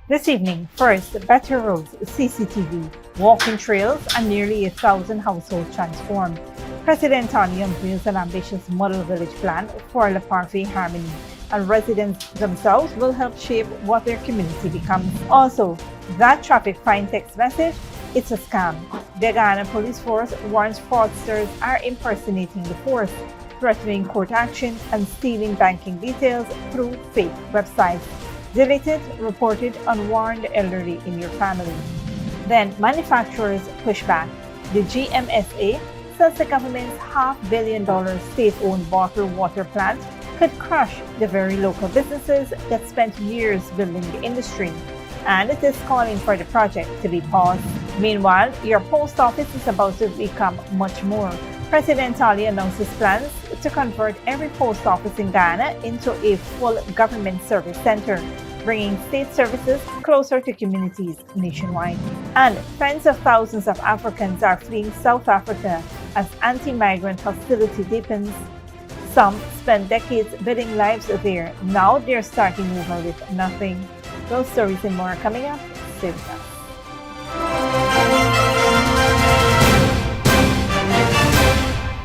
This evening, first, better roads, CCTV, walking trails, and nearly 1,000 households transformed. President Niño unveils an ambitious model village plan for the Parfait Harmony, and residents themselves will help shape what their community becomes. Also, that traffic fine text message, it's a scam. The Guyana police force warns fraudsters are impersonating the force, threatening court action and stealing banking details through fake websites. Delete it, report it, and warn the elderly in your family. Then manufacturers push back. The GMSA says the government's $500 million state-owned bottled water plant could crush the very local businesses that spent years building the industry, and it is calling for the project to be paused. Meanwhile, your post office is about to become much more. President Ali announces plans to convert every post office in Guyana into a full government service center, bringing state services closer to communities nationwide. And tens of thousands of Africans are fleeing South Africa as anti-migrant hostility deepens. Some spent decades building lives there. Now they're starting over with nothing. Those stories and more are coming up. Stay with us.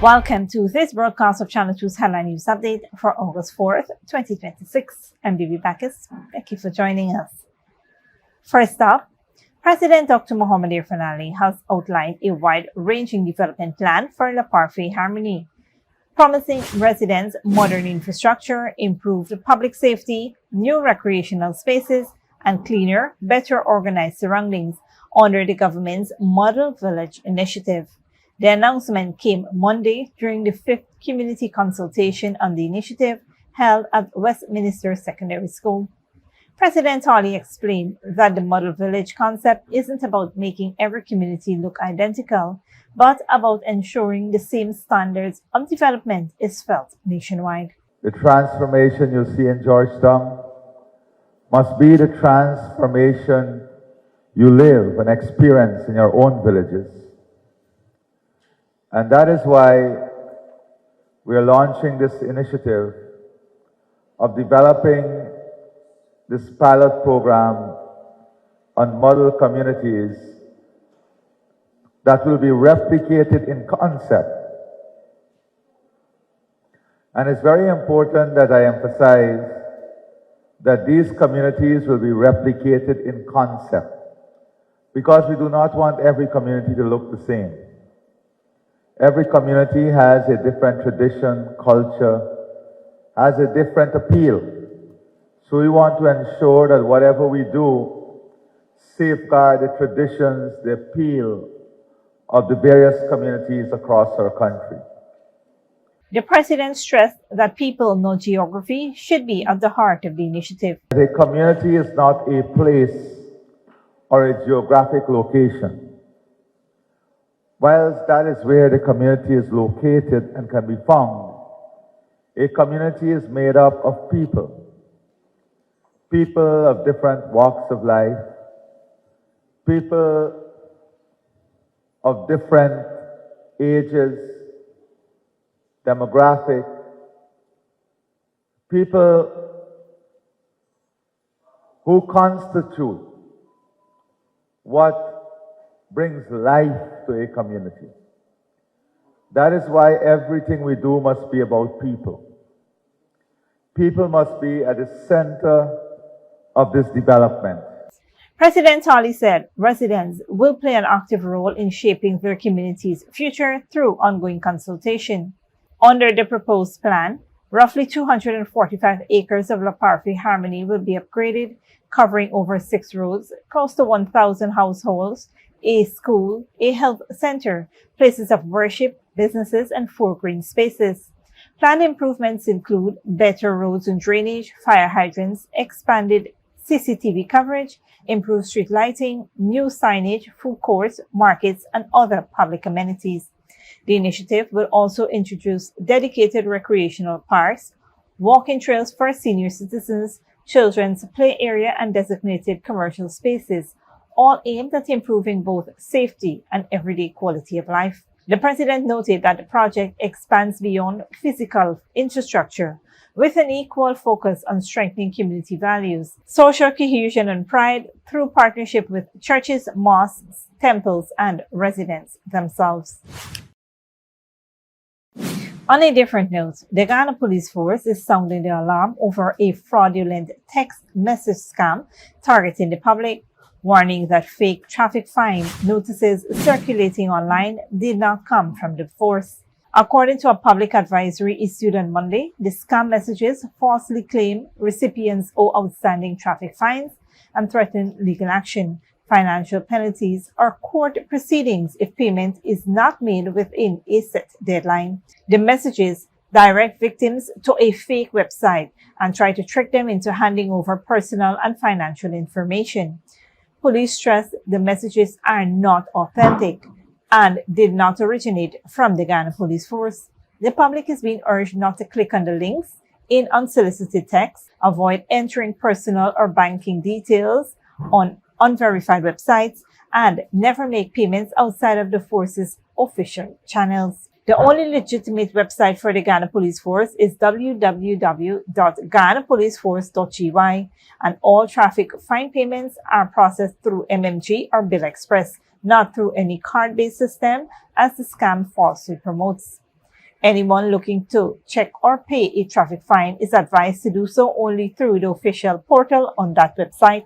Welcome to this broadcast of Channel 2's Headline News Update for August 4th, 2026. I'm Bibi Bacchus. Thank you for joining us. First up, President Dr. Mohamed Irfaan Ali has outlined a wide-ranging development plan for the Parfait Harmony, promising residents modern infrastructure, improved public safety, new recreational spaces, and cleaner, better organized surroundings under the government's Model Village initiative. The announcement came Monday during the 5th community consultation on the initiative held at Westminster Secondary School. President Ali explained that the Model Village concept isn't about making every community look identical, but about ensuring the same standards of development is felt nationwide. The transformation you see in Georgetown must be the transformation you live and experience in your own villages. And that is why we are launching this initiative of developing this pilot program on model communities that will be replicated in concept. And it's very important that I emphasize that these communities will be replicated in concept, because we do not want every community to look the same. Every community has a different tradition, culture, has a different appeal. So we want to ensure that whatever we do safeguard the traditions, the appeal of the various communities across our country. The president stressed that people know geography should be at the heart of the initiative. A community is not a place or a geographic location. Whilst that is where the community is located and can be found, a community is made up of people. People of different walks of life, people of different ages, demographic, people who constitute what brings life to a community. That is why everything we do must be about people. People must be at the center of this development. President Ali said residents will play an active role in shaping their community's future through ongoing consultation. Under the proposed plan, roughly 245 acres of La Parfait Harmony will be upgraded, covering over 6 roads, close to 1,000 households, a school, a health center, places of worship, businesses, and 4 green spaces. Planned improvements include better roads and drainage, fire hydrants, expanded CCTV coverage, improved street lighting, new signage, food courts, markets, and other public amenities. The initiative will also introduce dedicated recreational parks, walking trails for senior citizens, children's play area, and designated commercial spaces, all aimed at improving both safety and everyday quality of life. The president noted that the project expands beyond physical infrastructure, with an equal focus on strengthening community values, social cohesion, and pride through partnership with churches, mosques, temples, and residents themselves. On a different note, the Ghana Police Force is sounding the alarm over a fraudulent text message scam targeting the public, warning that fake traffic fine notices circulating online did not come from the force. According to a public advisory issued on Monday, the scam messages falsely claim recipients owe outstanding traffic fines and threaten legal action, financial penalties, or court proceedings if payment is not made within a set deadline. The messages direct victims to a fake website and try to trick them into handing over personal and financial information. Police stress the messages are not authentic and did not originate from the Ghana Police Force. The public is being urged not to click on the links in unsolicited text, avoid entering personal or banking details on unverified websites, and never make payments outside of the force's official channels. The only legitimate website for the Ghana Police Force is www.ghanapoliceforce.gy, and all traffic fine payments are processed through MMG or Bill Express, not through any card-based system as the scam falsely promotes. Anyone looking to check or pay a traffic fine is advised to do so only through the official portal on that website.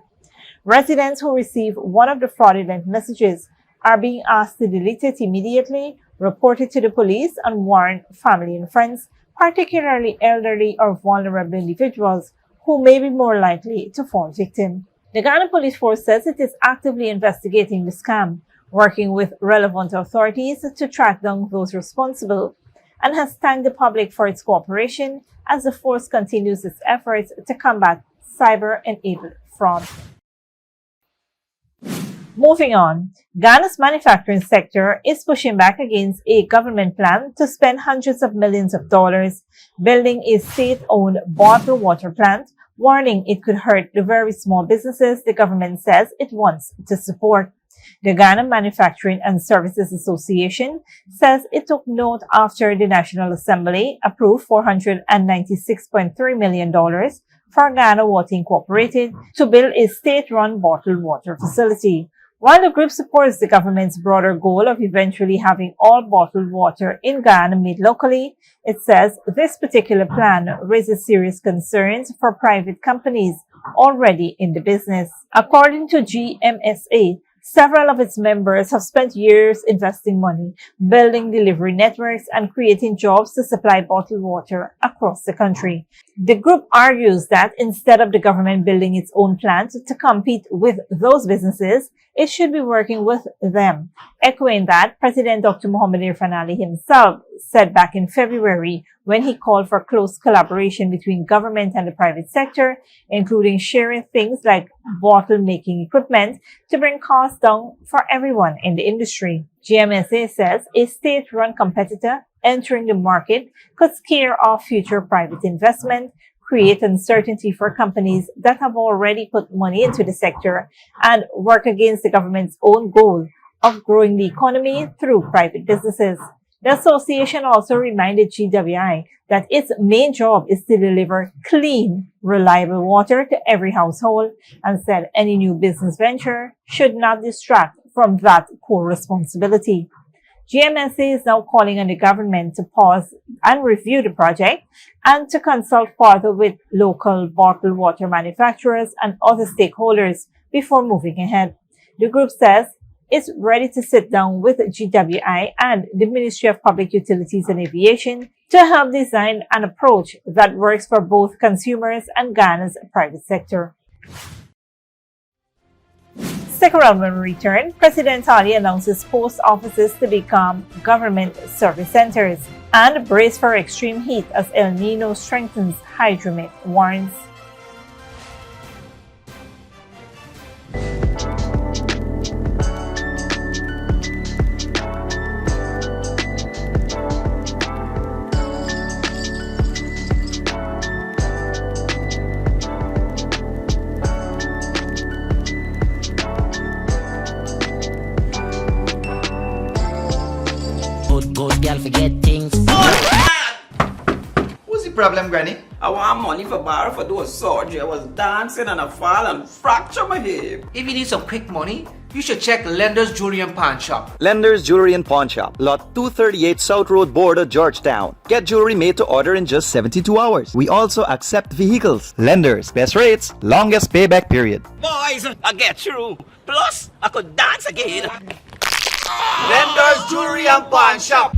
Residents who receive one of the fraudulent messages are being asked to delete it immediately, report it to the police, and warn family and friends, particularly elderly or vulnerable individuals who may be more likely to fall victim. The Ghana Police Force says it is actively investigating the scam, working with relevant authorities to track down those responsible, and has thanked the public for its cooperation as the force continues its efforts to combat cyber-enabled fraud. Moving on, Ghana's manufacturing sector is pushing back against a government plan to spend hundreds of millions of dollars building a state-owned bottled water plant, warning it could hurt the very small businesses the government says it wants to support. The Ghana Manufacturing and Services Association says it took note after the National Assembly approved $496.3 million for Ghana Water Incorporated to build a state-run bottled water facility. While the group supports the government's broader goal of eventually having all bottled water in Ghana made locally, it says this particular plan raises serious concerns for private companies already in the business. According to GMSA, several of its members have spent years investing money, building delivery networks, and creating jobs to supply bottled water across the country. The group argues that instead of the government building its own plant to compete with those businesses, it should be working with them, echoing that President Dr. Mohamed Irfan Ali himself said back in February when he called for close collaboration between government and the private sector, including sharing things like bottle-making equipment to bring costs down for everyone in the industry. GMSA says a state-run competitor entering the market could scare off future private investment, create uncertainty for companies that have already put money into the sector, and work against the government's own goal of growing the economy through private businesses. The association also reminded GWI that its main job is to deliver clean, reliable water to every household, and said any new business venture should not distract from that core responsibility. GMSA is now calling on the government to pause and review the project and to consult further with local bottled water manufacturers and other stakeholders before moving ahead. The group says it's ready to sit down with GWI and the Ministry of Public Utilities and Aviation to help design an approach that works for both consumers and Ghana's private sector. Stick around when we return. President Ali announces post offices to become government service centers, and brace for extreme heat as El Niño strengthens, hydromit warns. forget things. What's the problem, Granny? I want money for borrow for those surgery. I was dancing and I fall and fracture my hip. If you need some quick money, you should check Lender's Jewelry and Pawn Shop. Lender's Jewelry and Pawn Shop, Lot 238 South Road, Border, Georgetown. Get jewelry made to order in just 72 hours. We also accept vehicles. Lender's, best rates, longest payback period. Boys, I get through. Plus, I could dance again. Lender's Jewelry and Pawn Shop.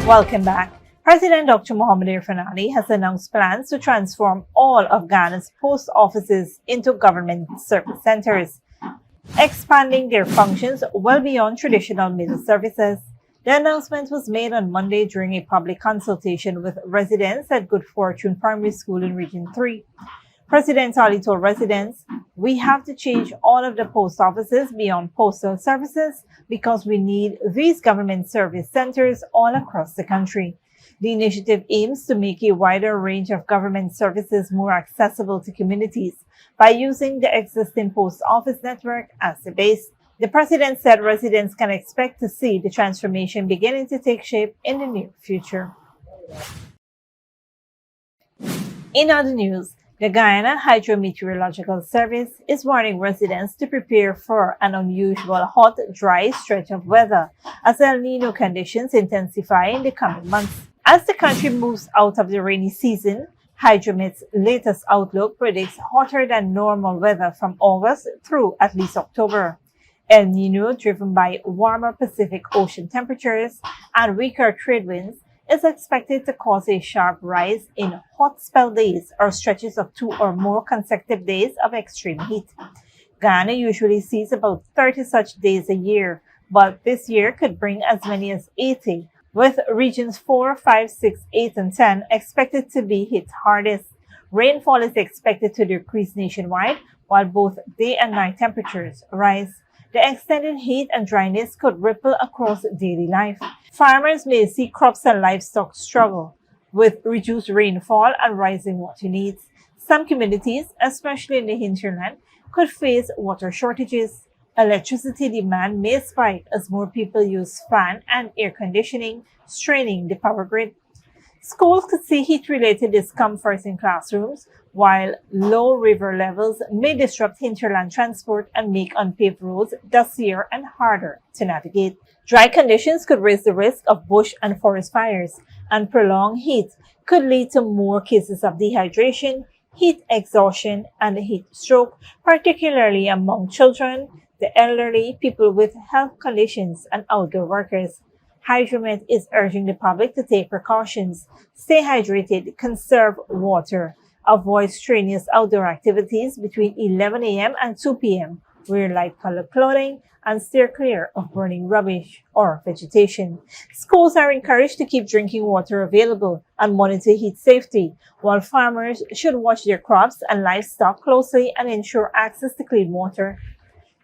Welcome back. President Dr. Mohamed Irfaan Ali has announced plans to transform all of Ghana's post offices into government service centers, expanding their functions well beyond traditional mail services. The announcement was made on Monday during a public consultation with residents at Good Fortune Primary School in Region 3. President Ali told residents, "We have to change all of the post offices beyond postal services because we need these government service centers all across the country." The initiative aims to make a wider range of government services more accessible to communities by using the existing post office network as the base. The president said residents can expect to see the transformation beginning to take shape in the near future. In other news, the Guyana Hydrometeorological Service is warning residents to prepare for an unusual hot, dry stretch of weather as El Niño conditions intensify in the coming months. As the country moves out of the rainy season, Hydromet's latest outlook predicts hotter than normal weather from August through at least October. El Niño, driven by warmer Pacific Ocean temperatures and weaker trade winds, is expected to cause a sharp rise in hot spell days or stretches of 2 or more consecutive days of extreme heat. Guyana usually sees about 30 such days a year, but this year could bring as many as 80, with regions 4, 5, 6, 8, and 10 expected to be hit hardest. Rainfall is expected to decrease nationwide, while both day and night temperatures rise. The extended heat and dryness could ripple across daily life. Farmers may see crops and livestock struggle with reduced rainfall and rising water needs. Some communities, especially in the hinterland, could face water shortages. Electricity demand may spike as more people use fan and air conditioning, straining the power grid. Schools could see heat-related discomforts in classrooms, while low river levels may disrupt hinterland transport and make unpaved roads dustier and harder to navigate. Dry conditions could raise the risk of bush and forest fires, and prolonged heat could lead to more cases of dehydration, heat exhaustion, and heat stroke, particularly among children, the elderly, people with health conditions, and outdoor workers. Hydromet is urging the public to take precautions, stay hydrated, conserve water, avoid strenuous outdoor activities between 11 a.m. and 2 p.m., wear light-colored clothing, and steer clear of burning rubbish or vegetation. Schools are encouraged to keep drinking water available and monitor heat safety, while farmers should watch their crops and livestock closely and ensure access to clean water.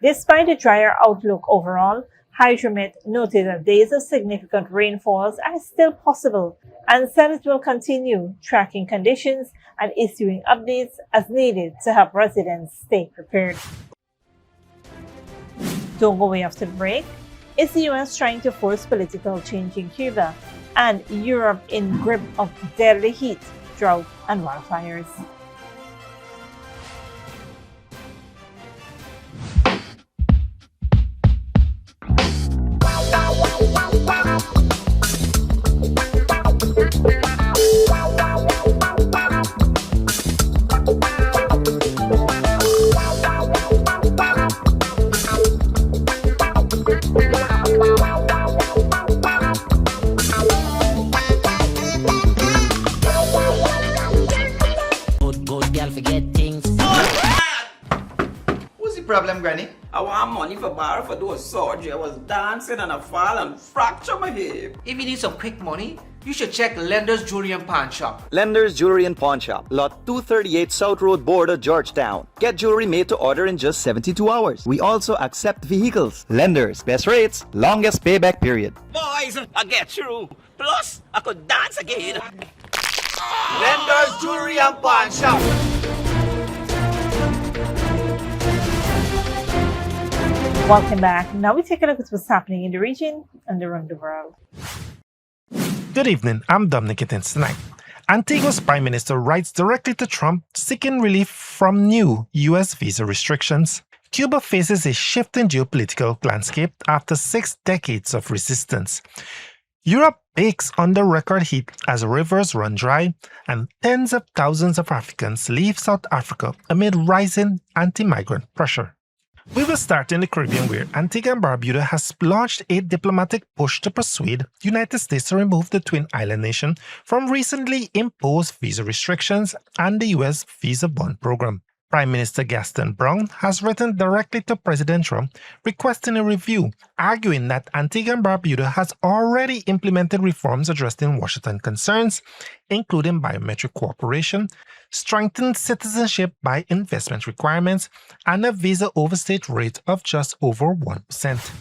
Despite the drier outlook overall, Hydromet noted that days of significant rainfalls are still possible and said it will continue tracking conditions and issuing updates as needed to help residents stay prepared. Don't go away after the break. Is the US trying to force political change in Cuba and Europe in grip of deadly heat, drought, and wildfires? Problem, Granny? I want money for borrow for those surgery. I was dancing and I fall and fracture my hip. If you need some quick money, you should check Lender's Jewelry and Pawn Shop. Lender's Jewelry and Pawn Shop, lot 238 South Road Border, Georgetown. Get jewelry made to order in just 72 hours. We also accept vehicles. Lenders, best rates, longest payback period. Boys, I get through. Plus, I could dance again. Lender's Jewelry and Pawn Shop. Welcome back. Now we take a look at what's happening in the region and around the world. Good evening, I'm Dominic Gittins tonight. Antigua's Prime Minister writes directly to Trump seeking relief from new U.S. visa restrictions. Cuba faces a shifting geopolitical landscape after 6 decades of resistance. Europe bakes under record heat as rivers run dry and tens of thousands of Africans leave South Africa amid rising anti-migrant pressure. We will start in the Caribbean, where Antigua and Barbuda has launched a diplomatic push to persuade the United States to remove the twin island nation from recently imposed visa restrictions and the U.S. visa bond program. Prime Minister Gaston Brown has written directly to President Trump requesting a review, arguing that Antigua and Barbuda has already implemented reforms addressing Washington concerns, including biometric cooperation, strengthened citizenship by investment requirements, and a visa overstate rate of just over 1%.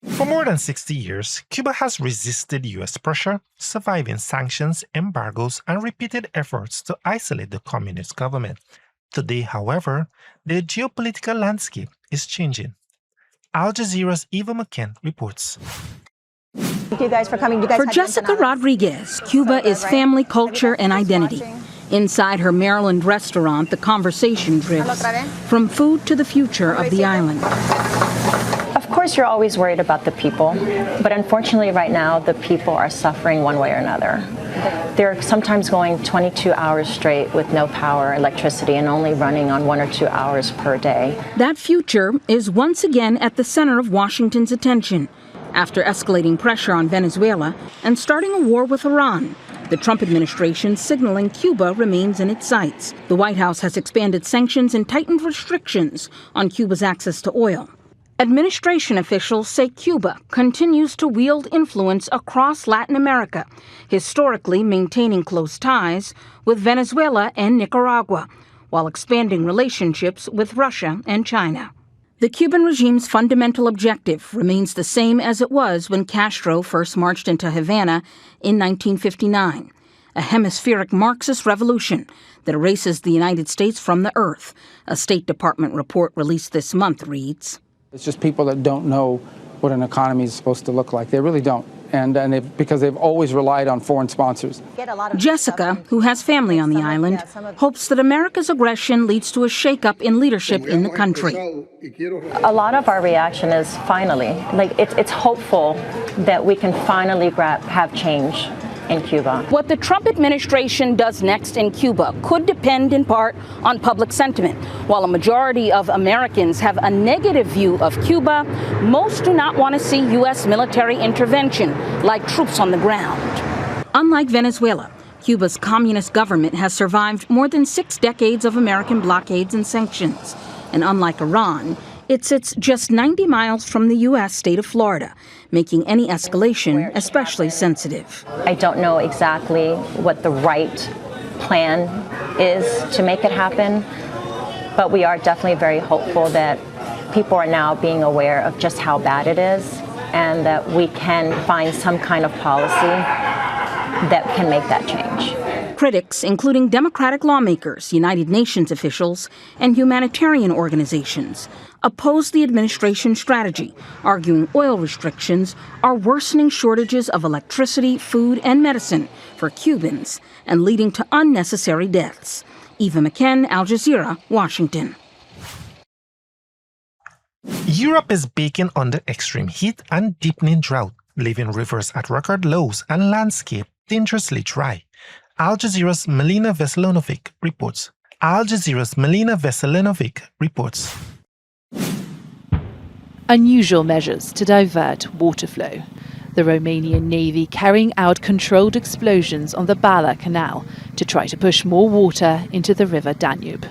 For more than 60 years, Cuba has resisted U.S. pressure, surviving sanctions, embargoes, and repeated efforts to isolate the communist government. Today, however, the geopolitical landscape is changing. Al Jazeera's Eva McKen reports. Thank you guys for coming. For Jessica Rodriguez, Cuba is family, culture, and identity. Inside her Maryland restaurant, the conversation drifts from food to the future of the island. Of course, you're always worried about the people, but unfortunately right now, the people are suffering one way or another. They're sometimes going 22 hours straight with no power, electricity, and only running on 1 or 2 hours per day. That future is once again at the center of Washington's attention. After escalating pressure on Venezuela and starting a war with Iran, the Trump administration signaling Cuba remains in its sights. The White House has expanded sanctions and tightened restrictions on Cuba's access to oil. Administration officials say Cuba continues to wield influence across Latin America, historically maintaining close ties with Venezuela and Nicaragua, while expanding relationships with Russia and China. The Cuban regime's fundamental objective remains the same as it was when Castro first marched into Havana in 1959, a hemispheric Marxist revolution that erases the United States from the earth. A State Department report released this month reads, "It's just people that don't know what an economy is supposed to look like. They really don't. Because they've always relied on foreign sponsors." Jessica, who has family on the island, hopes that America's aggression leads to a shakeup in leadership in the country. A lot of our reaction is finally, it's hopeful that we can finally have change in Cuba. What the Trump administration does next in Cuba could depend in part on public sentiment. While a majority of Americans have a negative view of Cuba, most do not want to see U.S. military intervention, like troops on the ground. Unlike Venezuela, Cuba's communist government has survived more than 6 decades of American blockades and sanctions. And unlike Iran, it sits just 90 miles from the U.S. state of Florida, making any escalation especially sensitive. I don't know exactly what the right plan is to make it happen, but we are definitely very hopeful that people are now being aware of just how bad it is and that we can find some kind of policy that can make that change. Critics, including Democratic lawmakers, United Nations officials, and humanitarian organizations, oppose the administration's strategy, arguing oil restrictions are worsening shortages of electricity, food, and medicine for Cubans and leading to unnecessary deaths. Eva McKen, Al Jazeera, Washington. Europe is baking under extreme heat and deepening drought, leaving rivers at record lows and landscape dangerously dry. Al Jazeera's Melina Veselinovic reports. Unusual measures to divert water flow. The Romanian Navy carrying out controlled explosions on the Bala Canal to try to push more water into the river Danube.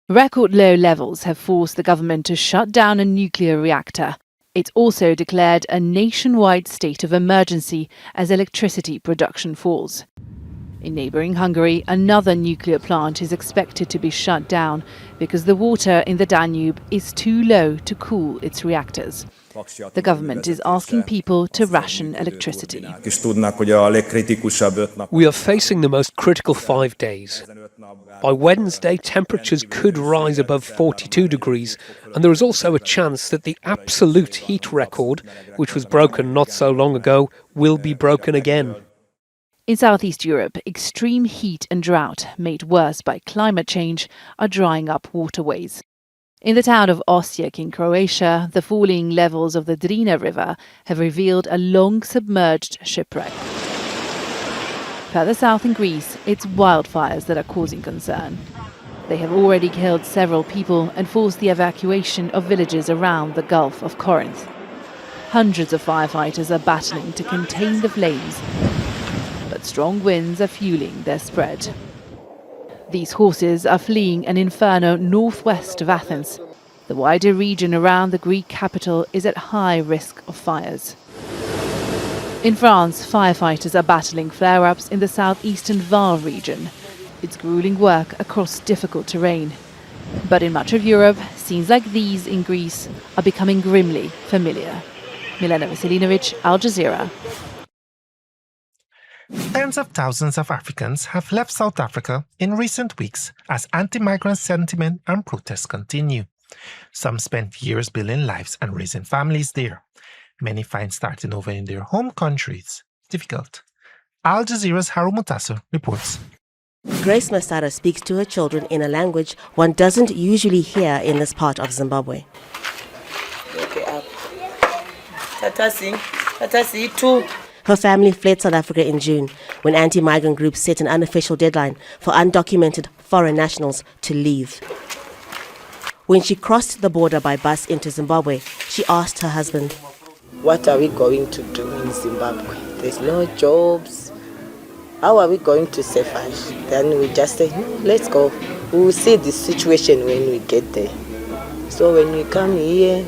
Record low levels have forced the government to shut down a nuclear reactor It's also declared a nationwide state of emergency as electricity production falls. In neighbouring Hungary, another nuclear plant is expected to be shut down because the water in the Danube is too low to cool its reactors. The government is asking people to ration electricity. We are facing the most critical 5 days. By Wednesday, temperatures could rise above 42 degrees, and there is also a chance that the absolute heat record, which was broken not so long ago, will be broken again. In Southeast Europe, extreme heat and drought, made worse by climate change, are drying up waterways. In the town of Osijek in Croatia, the falling levels of the Drina River have revealed a long submerged shipwreck. Further south in Greece, it's wildfires that are causing concern. They have already killed several people and forced the evacuation of villages around the Gulf of Corinth. Hundreds of firefighters are battling to contain the flames, but strong winds are fueling their spread. These horses are fleeing an inferno northwest of Athens. The wider region around the Greek capital is at high risk of fires. In France, firefighters are battling flare-ups in the southeastern Var region. It's grueling work across difficult terrain. But in much of Europe, scenes like these in Greece are becoming grimly familiar. Milena Veselinovic, Al Jazeera. Tens of thousands of Africans have left South Africa in recent weeks as anti-migrant sentiment and protests continue. Some spent years building lives and raising families there. Many find starting over in their home countries difficult. Al Jazeera's Haru Mutasu reports. Grace Masada speaks to her children in a language one doesn't usually hear in this part of Zimbabwe. Her family fled South Africa in June when anti-migrant groups set an unofficial deadline for undocumented foreign nationals to leave. When she crossed the border by bus into Zimbabwe, she asked her husband, "What are we going to do in Zimbabwe? There's no jobs. How are we going to survive?" Then we just say, "No, let's go. We will see the situation when we get there." So when we come here,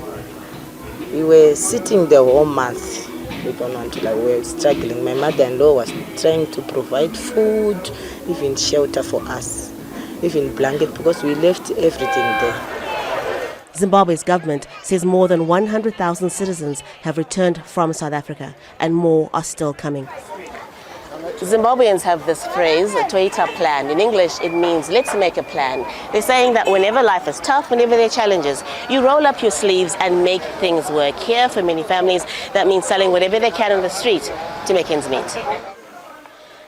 we were sitting the whole month. We don't want to, we were struggling. My mother-in-law was trying to provide food, even shelter for us, even blanket, because we left everything there. Zimbabwe's government says more than 100,000 citizens have returned from South Africa and more are still coming. Zimbabweans have this phrase, a Toyota plan. In English, it means let's make a plan. They're saying that whenever life is tough, whenever there are challenges, you roll up your sleeves and make things work. Here, for many families, that means selling whatever they can on the street to make ends meet.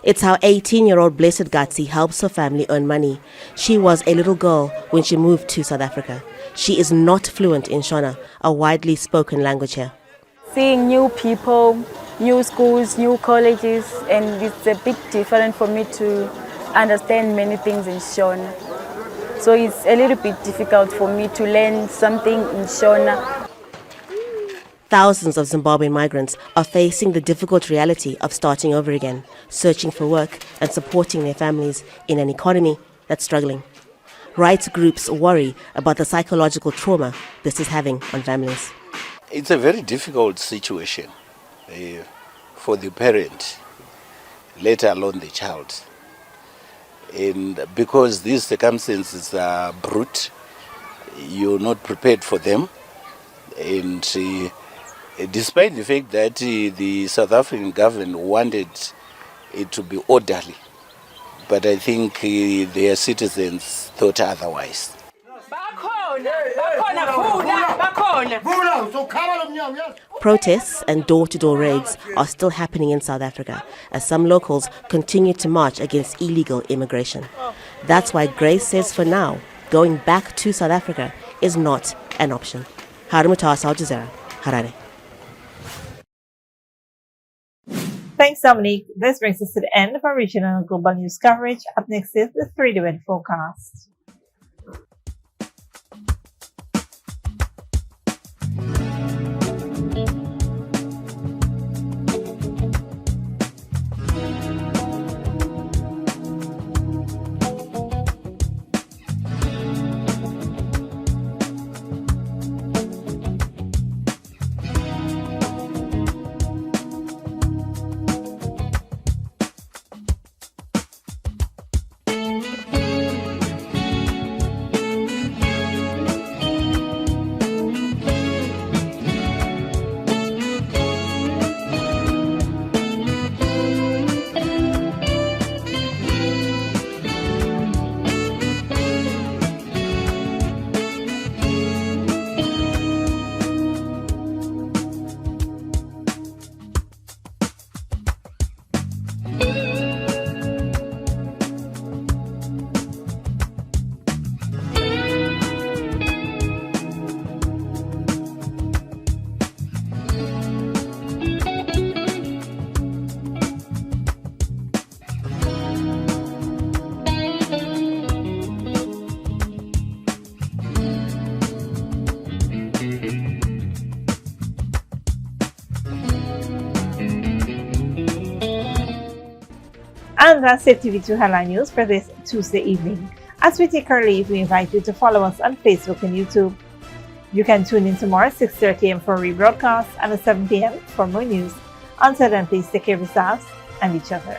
It's how 18-year-old Blessed Gatsi helps her family earn money. She was a little girl when she moved to South Africa. She is not fluent in Shona, a widely spoken language here. Seeing new people, new schools, new colleges, and it's a bit different for me to understand many things in Shona. So it's a little bit difficult for me to learn something in Shona. Thousands of Zimbabwean migrants are facing the difficult reality of starting over again, searching for work and supporting their families in an economy that's struggling. Rights groups worry about the psychological trauma this is having on families. It's a very difficult situation for the parent, let alone the child. And because these circumstances are brute, you're not prepared for them. And despite the fact that the South African government wanted it to be orderly, but I think their citizens thought otherwise. Protests and door-to-door raids are still happening in South Africa as some locals continue to march against illegal immigration. That's why Grace says for now, going back to South Africa is not an option. Haru Mutasu, Al Jazeera, Harare. Thanks, Dominique. This brings us to the end of our regional and global news coverage. Up next is the 3-day weather forecast. And that's it, TV2 Headline News for this Tuesday evening. As we take our leave, we invite you to follow us on Facebook and YouTube. You can tune in tomorrow at 6:30 a.m. for a rebroadcast and at 7 p.m. for more news. Until then, please take care of yourselves and each other.